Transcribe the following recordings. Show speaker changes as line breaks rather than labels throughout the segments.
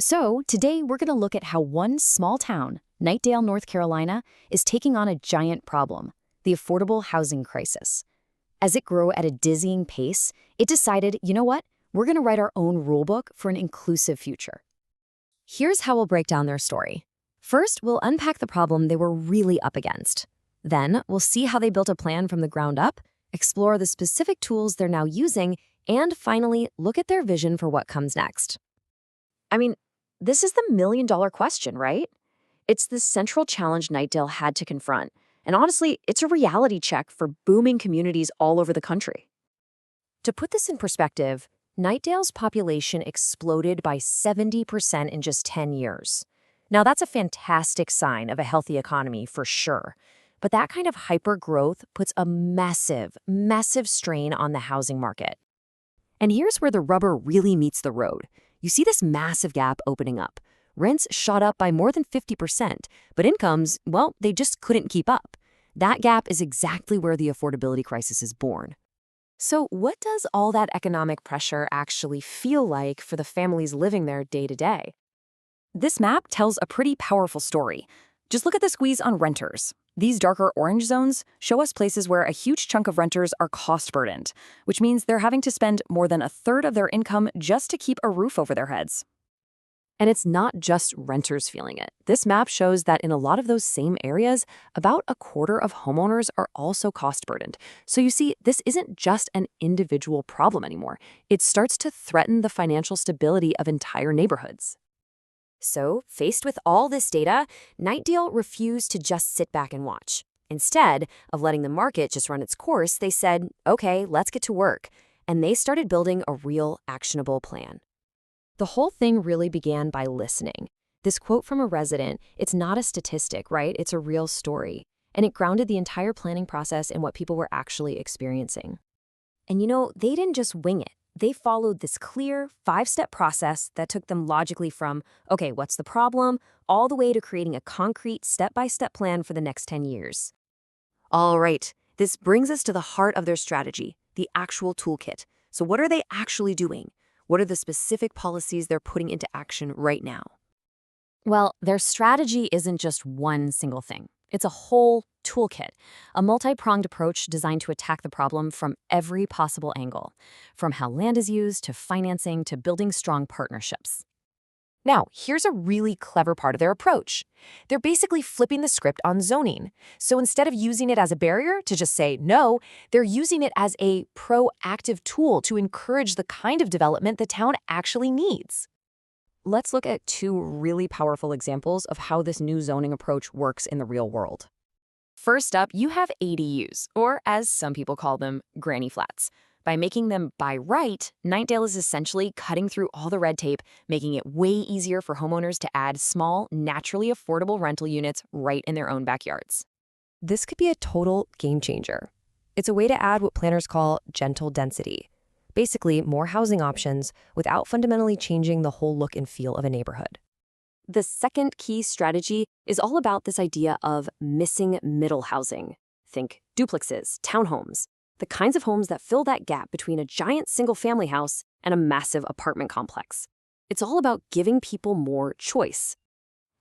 So, today we're going to look at how one small town, Knightdale, North Carolina, is taking on a giant problem, the affordable housing crisis. As it grew at a dizzying pace, it decided, you know what? We're going to write our own rulebook for an inclusive future.
Here's how we'll break down their story. First, we'll unpack the problem they were really up against. Then, we'll see how they built a plan from the ground up, explore the specific tools they're now using, and finally, look at their vision for what comes next.
I mean, this is the million-dollar question, right? It's the central challenge Knightdale had to confront. And honestly, it's a reality check for booming communities all over the country.
To put this in perspective, Knightdale's population exploded by 70% in just 10 years. Now, that's a fantastic sign of a healthy economy for sure. But that kind of hyper-growth puts a massive, massive strain on the housing market. And here's where the rubber really meets the road. You see this massive gap opening up. Rents shot up by more than 50%, but incomes, well, they just couldn't keep up. That gap is exactly where the affordability crisis is born. So what does all that economic pressure actually feel like for the families living there day to day?
This map tells a pretty powerful story. Just look at the squeeze on renters. These darker orange zones show us places where a huge chunk of renters are cost-burdened, which means they're having to spend more than a third of their income just to keep a roof over their heads.
And it's not just renters feeling it. This map shows that in a lot of those same areas, about a quarter of homeowners are also cost-burdened. So you see, this isn't just an individual problem anymore. It starts to threaten the financial stability of entire neighborhoods. So, faced with all this data, Knightdale refused to just sit back and watch. Instead of letting the market just run its course, they said, okay, let's get to work. And they started building a real, actionable plan. The whole thing really began by listening. This quote from a resident, it's not a statistic, right? It's a real story. And it grounded the entire planning process in what people were actually experiencing. And you know, they didn't just wing it. They followed this clear 5-step process that took them logically from, okay, what's the problem, all the way to creating a concrete step-by-step plan for the next 10 years. All right, this brings us to the heart of their strategy, the actual toolkit. So what are they actually doing? What are the specific policies they're putting into action right now? Well, their strategy isn't just one single thing. It's a whole toolkit, a multi-pronged approach designed to attack the problem from every possible angle, from how land is used to financing to building strong partnerships. Now, here's a really clever part of their approach. They're basically flipping the script on zoning. So instead of using it as a barrier to just say no, they're using it as a proactive tool to encourage the kind of development the town actually needs. Let's look at 2 really powerful examples of how this new zoning approach works in the real world. First up, you have ADUs, or as some people call them, granny flats. By making them by right, Knightdale is essentially cutting through all the red tape, making it way easier for homeowners to add small, naturally affordable rental units right in their own backyards. This could be a total game changer. It's a way to add what planners call gentle density. Basically, more housing options without fundamentally changing the whole look and feel of a neighborhood. The second key strategy is all about this idea of missing middle housing. Think duplexes, townhomes, the kinds of homes that fill that gap between a giant single-family house and a massive apartment complex. It's all about giving people more choice.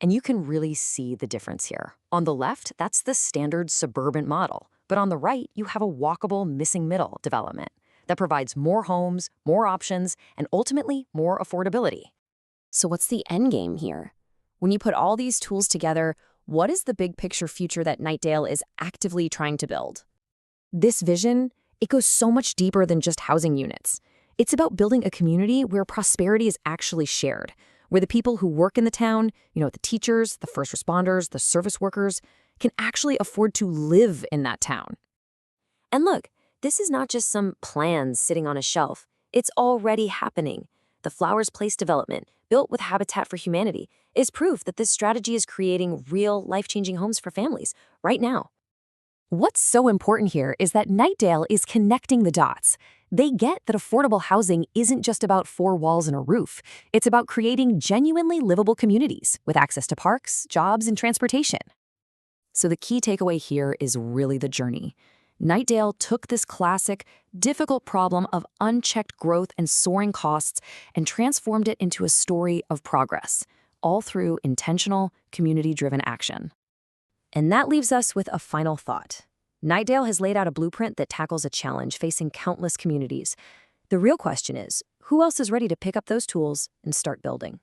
And you can really see the difference here. On the left, that's the standard suburban model, but on the right, you have a walkable missing middle development that provides more homes, more options, and ultimately more affordability. So what's the end game here? When you put all these tools together, what is the big picture future that Knightdale is actively trying to build? This vision, it goes so much deeper than just housing units. It's about building a community where prosperity is actually shared, where the people who work in the town, the teachers, the first responders, the service workers, can actually afford to live in that town. And look, this is not just some plans sitting on a shelf. It's already happening. The Flowers Place development, built with Habitat for Humanity, is proof that this strategy is creating real, life-changing homes for families right now. What's so important here is that Knightdale is connecting the dots. They get that affordable housing isn't just about 4 walls and a roof. It's about creating genuinely livable communities with access to parks, jobs, and transportation. So the key takeaway here is really the journey.
Knightdale took this classic, difficult problem of unchecked growth and soaring costs and transformed it into a story of progress, all through intentional, community-driven action. And that leaves us with a final thought. Knightdale has laid out a blueprint that tackles a challenge facing countless communities. The real question is, who else is ready to pick up those tools and start building?